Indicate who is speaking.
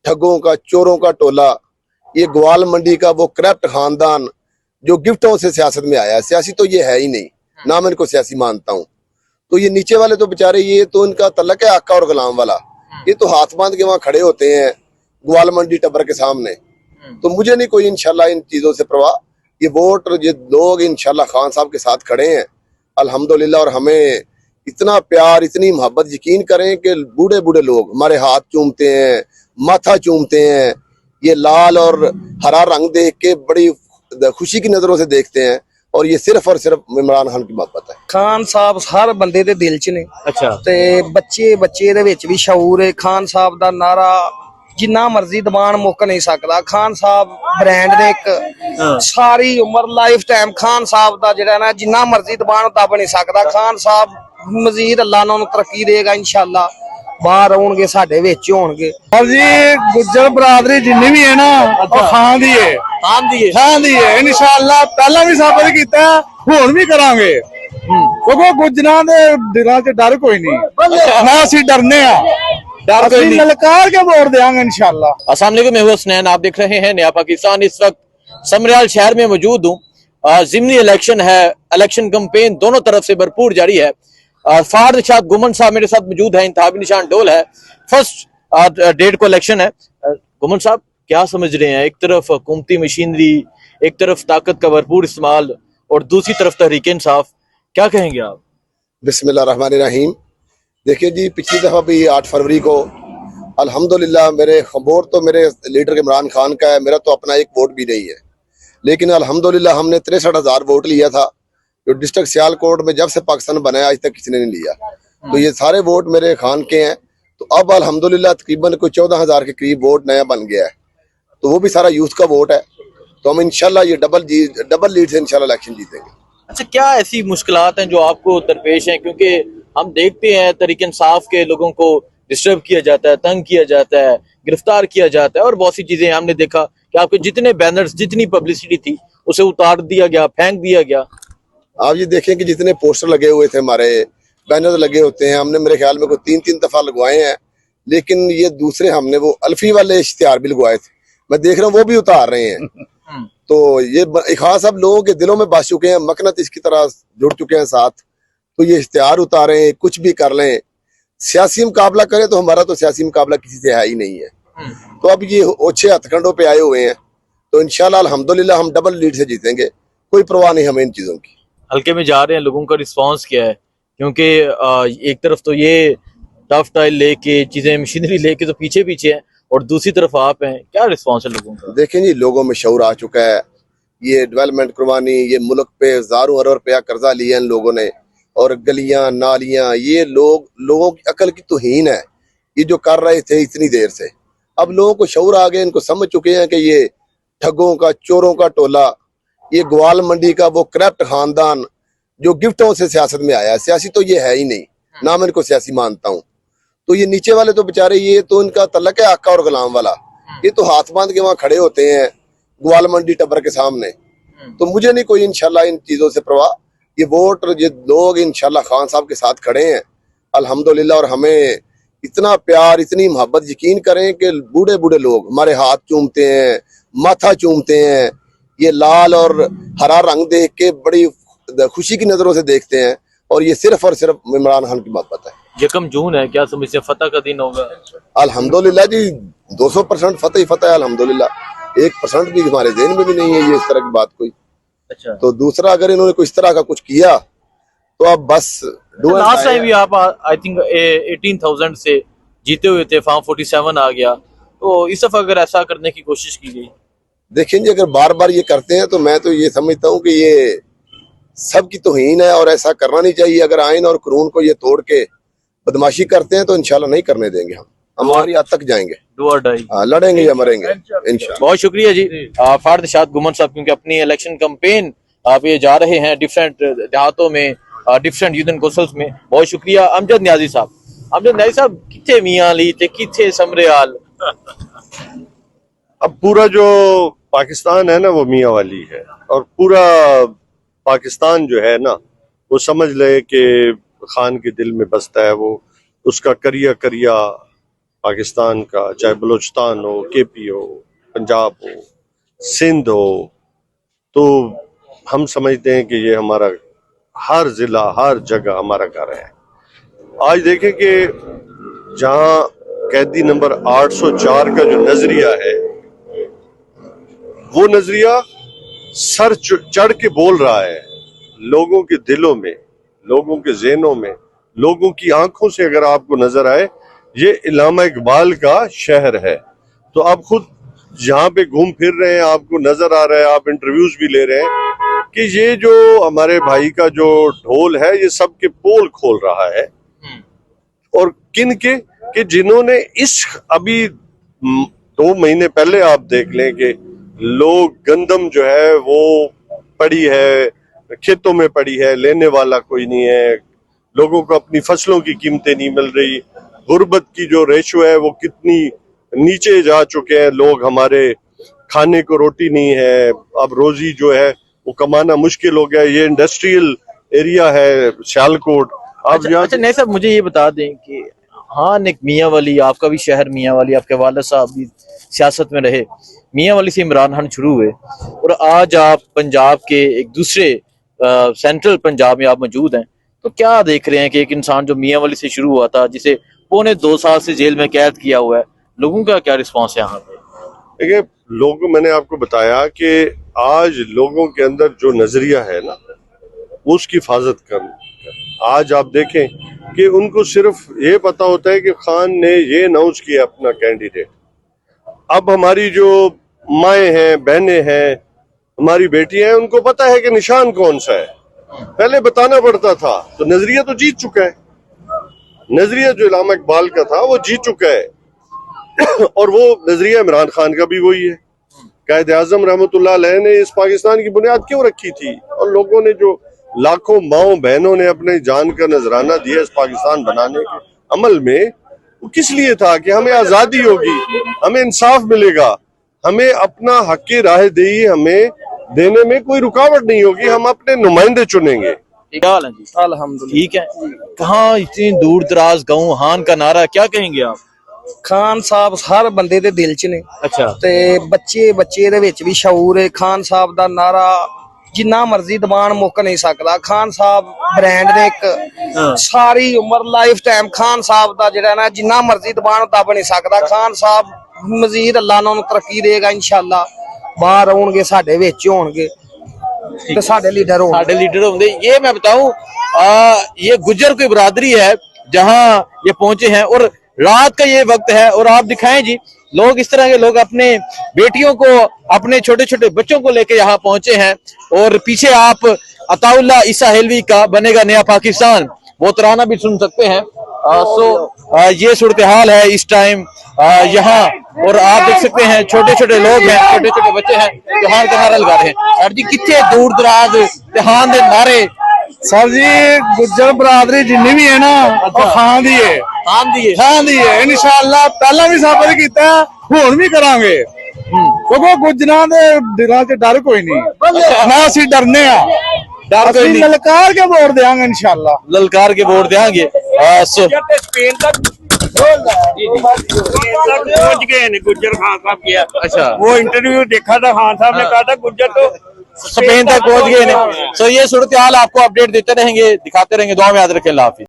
Speaker 1: ठगों का, चोरों का टोला, ये ग्वाल मंडी का वो करप्ट खानदान जो गिफ्टों से सियासत में आया है। सियासी तो ये है ही नहीं, ना मैं इनको सियासी मानता हूँ। तो ये नीचे वाले तो बेचारे, ये तो इनका तल्लक है आका और गुलाम वाला, ये तो हाथ बांध के वहां खड़े होते हैं ग्वाल मंडी टब्बर के सामने। तो मुझे नहीं कोई इंशाल्लाह इन चीजों से परवाह। ये वोट ये लोग इंशाल्लाह खान साहब के साथ खड़े हैं अल्हम्दुलिल्लाह, और हमें इतना प्यार, इतनी मोहब्बत, यकीन करें कि बूढ़े बूढ़े लोग हमारे हाथ चूमते हैं, माथा चूमते हैं, ये लाल और हरा रंग देख के बड़ी खुशी की नजरों से देखते हैं, और ये सिर्फ और सिर्फ इमरान खान की मोहब्बत है।
Speaker 2: खान साहब हर बंदे दे दिल च ने।
Speaker 3: अच्छा।
Speaker 2: ते बच्चे दे विच भी शऊर है। खान साहब दा नारा जिन्ना मर्जी दबान मुक नहीं सकदा। खान साहब ब्रांड ने एक सारी उम्र लाइफ टाइम खान साहब दा जेड़ा ना जिन्ना मर्जी दबान दब नहीं सकदा। खान साहब मजीद अल्लाह ने तरक्की देगा इंशाल्लाह, बाहर आउणगे साडे विच होणगे।
Speaker 4: और जी गुज्जर बरादरी जिन्नी भी है ना खान दी है, खान दी है इंशाल्लाह। पहला भी साबित कीता है, हुण भी करांगे, क्योंकि गुज्जरां दे दिलां च डर कोई नहीं, ना असीं डरने आ, डर कोई नहीं, ललकार के वोट देंगे इंशाल्लाह।
Speaker 3: अस्सलाम वालेकुम, मैं हूं हसनैन, आप देख रहे हैं नया पाकिस्तान। इस वक्त समरियाल शहर में मौजूद हूँ। ज़िमनी इलेक्शन है, इलेक्शन कैंपेन दोनों तरफ से भरपूर जारी है। फार्द शाद गुमन साहब मेरे साथ मौजूद है, इंतहाबी निशान डोल है, फर्स्ट डेट को इलेक्शन है। गुमन साहब क्या समझ रहे हैं? एक तरफ हुकूमती मशीनरी, एक तरफ ताकत का भरपूर इस्तेमाल, और दूसरी तरफ तहरीक इंसाफ, क्या कहेंगे आप?
Speaker 1: बिस्मिल्लाहिर्रहमानिर्रहीम। देखिए जी, पिछली दफा भी 8 फरवरी को अल्हम्दुलिल्लाह मेरे वोट तो मेरे लीडर इमरान खान का है, मेरा तो अपना एक वोट भी नहीं है, लेकिन अल्हम्दुलिल्लाह हमने 63,000 वोट लिया था, जो डिस्ट्रिक्ट सियालकोट में जब से पाकिस्तान बनाया आज तक किसी ने नहीं लिया। तो ये सारे वोट मेरे खान के हैं। तो अब अल्हम्दुलिल्लाह तकरीबन कोई 14,000 के करीब वोट नया बन गया है, तो वो भी सारा यूथ का वोट है। तो हम इंशाल्लाह ये डबल लीड से इंशाल्लाह इलेक्शन जीतेंगे।
Speaker 3: अच्छा, क्या ऐसी मुश्किलात हैं जो आपको दरपेश हैं? क्योंकि हम देखते हैं तहरीक इंसाफ के लोगों को डिस्टर्ब किया जाता है, तंग किया जाता है, गिरफ्तार किया जाता है, और बहुत सी चीजें हमने देखा कि आपके जितने बैनर्स, जितनी पब्लिसिटी थी, उसे उतार दिया गया, फेंक दिया गया।
Speaker 1: आप ये देखें कि जितने पोस्टर लगे हुए थे, हमारे बैनर लगे होते हैं, हमने मेरे ख्याल में कोई 3 दफा लगवाए हैं, लेकिन ये दूसरे हमने वो अल्फी वाले इश्तिहार भी लगवाए थे, मैं देख रहा हूँ वो भी उतार रहे हैं। तो ये खास अब लोगों के दिलों में बस चुके हैं, मकनत इसकी तरह जुड़ चुके हैं साथ। तो ये इश्तिहार उतारें, कुछ भी कर लें, सियासी मुकाबला करें, तो हमारा तो सियासी मुकाबला किसी से है ही नहीं है। तो अब ये ओछे हथकंडों पे आए हुए हैं, तो इंशाल्लाह अल्हम्दुलिल्लाह हम डबल लीड से जीतेंगे, कोई परवाह नहीं हमें इन चीजों की।
Speaker 3: हल्के में जा रहे हैं, लोगों का रिस्पांस क्या है? क्योंकि एक तरफ तो ये टफ टाइल लेके, चीजें मशीनरी लेके तो पीछे पीछे है, और दूसरी तरफ आप हैं, क्या रिस्पांस है लोगों का?
Speaker 1: देखें जी, लोगों में शऊर आ चुका है। ये डेवलपमेंट करवानी, ये मुल्क पे हजारों अरब रुपया कर्जा लिया इन लोगों ने, और गलियां नालियां, ये लोगों की अकल की तौहीन है ये जो कर रहे थे इतनी देर से। अब लोगों को शऊर आ गए, इनको समझ चुके हैं कि ये ठगों का, चोरों का टोला, ये ग्वाल मंडी का वो करप्ट खानदान जो गिफ्टों से सियासत में आया है। सियासी तो ये है ही नहीं, ना मैं इनको सियासी मानता हूँ। तो ये नीचे वाले तो बेचारे, ये तो इनका तल्लक है आका और गुलाम वाला, ये तो हाथ बांध के वहां खड़े होते हैं ग्वाल मंडी टब्बर के सामने। तो मुझे नहीं कोई इंशाल्लाह इन चीजों से परवाह। ये वोट ये लोग इंशाल्लाह खान साहब के साथ खड़े हैं अल्हम्दुलिल्लाह, और हमें इतना प्यार, इतनी मोहब्बत, यकीन करें कि बूढ़े बूढ़े लोग हमारे हाथ चूमते हैं, माथा चूमते हैं, ये लाल और हरा रंग देख के बड़ी खुशी की नजरों से देखते हैं, और ये सिर्फ और सिर्फ इमरान खान की मोहब्बत है।
Speaker 3: 1 जून है, क्या समझते हैं फतह का दिन होगा?
Speaker 1: अल्हम्दुलिल्लाह जी, 200% फतेह ही फतेह अल्हम्दुलिल्लाह। 1% भी हमारे ज़हन में भी नहीं है ये इस तरह की बात कोई।
Speaker 3: अच्छा।
Speaker 1: तो दूसरा, अगर इन्होंने कुछ तरह का कुछ किया तो अब बस
Speaker 3: लास्ट टाइम भी आप आई थिंक 18,000 से जीते हुए थे, फॉर्म 47 आ गया, तो इस दफा अगर ऐसा करने की कोशिश की गई?
Speaker 1: देखें जी, अगर बार बार ये करते हैं तो मैं तो ये समझता हूँ कि ये सबकी तौहीन है, और ऐसा करना नहीं चाहिए। अगर आइन और कानून को ये तोड़ के बदमाशी करते हैं तो इंशाल्लाह नहीं करने देंगे, हम हमारी हद तक जाएंगे,
Speaker 3: डू और डाई,
Speaker 1: लड़ेंगे या मरेंगे इंशाल्लाह।
Speaker 3: बहुत शुक्रिया जी फार्द शाद गुमन साहब, क्योंकि अपनी इलेक्शन कैंपेन आप ये जा रहे हैं डिफरेंट देहातों में, डिफरेंट यूनियन कौंसल्स में। बहुत शुक्रिया। अमजद न्याजी साहब किथे मियां ली ते किथे समरियाल?
Speaker 5: अब पूरा जो पाकिस्तान है ना वो मियां वाली है, और पूरा पाकिस्तान जो है ना वो समझ ले कि खान के दिल में बसता है। वो उसका करिया करिया पाकिस्तान का, चाहे बलूचिस्तान हो, केपी हो, पंजाब हो, सिंध हो, तो हम समझते हैं कि ये हमारा हर जिला, हर जगह हमारा घर है। आज देखें कि जहां कैदी नंबर 804 का जो नजरिया है, वो नजरिया सर चढ़ के बोल रहा है लोगों के दिलों में, लोगों के ज़हनों में, लोगों की आंखों से अगर आपको नजर आए, ये इल्लामा इकबाल का शहर है। तो आप खुद जहाँ पे घूम फिर रहे हैं, आपको नजर आ रहा है, आप इंटरव्यूज भी ले रहे हैं कि ये जो हमारे भाई का जो ढोल है, ये सबके पोल खोल रहा है। और किन के कि जिन्होंने इस अभी 2 महीने पहले आप देख लें कि लोग गंदम जो है वो पड़ी है, खेतों में पड़ी है, लेने वाला कोई नहीं है, लोगों को अपनी फसलों की कीमतें नहीं मिल रही, गुर्बत की जो रेशो है वो कितनी नीचे जा चुके हैं लोग, हमारे खाने को रोटी नहीं है, अब रोजी जो है वो कमाना मुश्किल हो गया। ये इंडस्ट्रियल एरिया है सियालकोट। आप
Speaker 3: अच्छा नहीं साहब, मुझे ये बता दें कि हाँ, एक मियाँ वाली, आपका भी शहर मियाँ वाली, आपके वालिद साहब भी सियासत में रहे, मियाँ वाली से इमरान खान शुरू हुए और आज आप पंजाब के एक दूसरे सेंट्रल पंजाब में आप मौजूद हैं, तो क्या देख रहे हैं कि एक इंसान जो मियाँ वाली से शुरू हुआ था, जिसे 2.25 साल से जेल में कैद किया हुआ है, लोगों का क्या रिस्पॉन्स है यहाँ पे?
Speaker 5: देखिए, लोगों, मैंने आपको बताया कि आज लोगों के अंदर जो नजरिया है ना, उसकी हिफाजत कर। आज आप देखें कि उनको सिर्फ ये पता होता है कि खान ने ये अनाउंस किया अपना कैंडिडेट। अब हमारी जो माएँ हैं, बहनें हैं, हमारी बेटियां हैं, उनको पता है कि निशान कौन सा है। पहले बताना पड़ता था, तो नजरिया तो जीत चुका है। नजरिया जो इल्लामा इकबाल का था वो जीत चुका है और वो नजरिया इमरान खान का भी वही है। कायद आजम रहमतुल्लाह अलैह ने इस पाकिस्तान की बुनियाद क्यों रखी थी, और लोगों ने जो लाखों माओ बहनों ने अपने जान का नजराना दिया इस पाकिस्तान बनाने के अमल में, वो किस लिए था कि हमें आजादी होगी, हमें इंसाफ मिलेगा, हमें अपना हक राह दही हमें देने में कोई रुकावट नहीं होगी, हम अपने नुमाइंदे चुनेंगे।
Speaker 3: क्या हाल है जी?
Speaker 2: अल्हम्दुलिल्लाह।
Speaker 3: ठीक है। कहाँ इतनी दूर दराज गाँव, हान का नारा, क्या कहेंगे आप?
Speaker 2: ਖਾਨ ਸਾਹਿਬ ਹਰ ਬੰਦੇ ਦੇ ਦਿਲ 'ਚ ਨੇ।
Speaker 3: अच्छा।
Speaker 2: ਤੇ ਬੱਚੇ ਦੇ ਵਿੱਚ ਵੀ ਸ਼ਊਰ ਹੈ। ਖਾਨ ਸਾਹਿਬ ਦਾ ਨਾਰਾ ਜਿੰਨਾ ਮਰਜ਼ੀ ਦਬਾਨ ਮੁੱਕ ਨਹੀਂ ਸਕਦਾ। ਖਾਨ ਸਾਹਿਬ ਬ੍ਰਾਂਡ ਨੇ ਇੱਕ ਸਾਰੀ ਉਮਰ ਲਾਈਫ ਟਾਈਮ ਖਾਨ ਸਾਹਿਬ ਦਾ ਜਿਹੜਾ ਨਾ ਜਿੰਨਾ ਮਰਜ਼ੀ ਦਬਾਨ ਦੱਬ ਨਹੀਂ ਸਕਦਾ। ਖਾਨ ਸਾਹਿਬ ਮਜ਼ੀਦ ਅੱਲਾ ਉਹਨਾਂ ਨੂੰ ਤਰੱਕੀ ਦੇਗਾ इंशाअल्लाह। ਬਾਹਰ ਆਉਣਗੇ, ਸਾਡੇ ਵਿੱਚ ਹੋਣਗੇ ਤੇ ਸਾਡੇ ਲੀਡਰ ਹੋਣਗੇ।
Speaker 3: साढ़े लीडर होंगे। ये मैं बताऊं, ये गुज्जर की बरादरी है जहां ये पहुंचे हैं और रात का ये वक्त है और आप दिखाएं जी, लोग इस तरह के लोग अपने बेटियों को, अपने छोटे छोटे बच्चों को लेके यहाँ पहुंचे हैं और पीछे आप अताउल्ला ईसा हेलवी का बनेगा नया पाकिस्तान वो तराना भी सुन सकते हैं। ये सूरत हाल है इस टाइम यहाँ, और आप देख सकते हैं छोटे छोटे लोग हैं, छोटे छोटे बच्चे हैं जो हार का नारा लगा रहे हैं। और जी कितने दूर दराज हान दे नारे
Speaker 4: सर जी, गुज्जर बरादरी जिन्नी भी है ना, वो खान दी है, खान दी है। इंशाअल्लाह पहला भी साबित किया, हुण भी करांगे, क्योंकि गुज्जरां दे दिलां च डर कोई नहीं, ना असीं डरने आ,
Speaker 3: डर कोई नहीं,
Speaker 4: ललकार के वोट देंगे इंशाअल्लाह,
Speaker 3: ललकार के वोट देंगे।
Speaker 6: पहुंच गए ने गुज्जर खान साहब किया।
Speaker 3: अच्छा,
Speaker 6: वो इंटरव्यू देखा था, खान साहब ने कहा था गुज्जर तो
Speaker 3: स्पेन तक पहुंच गए ने। सो ये सूरत हाल आपको अपडेट देते रहेंगे, दिखाते रहेंगे। दुआ में याद रखें। अल्लाह हाफिज़।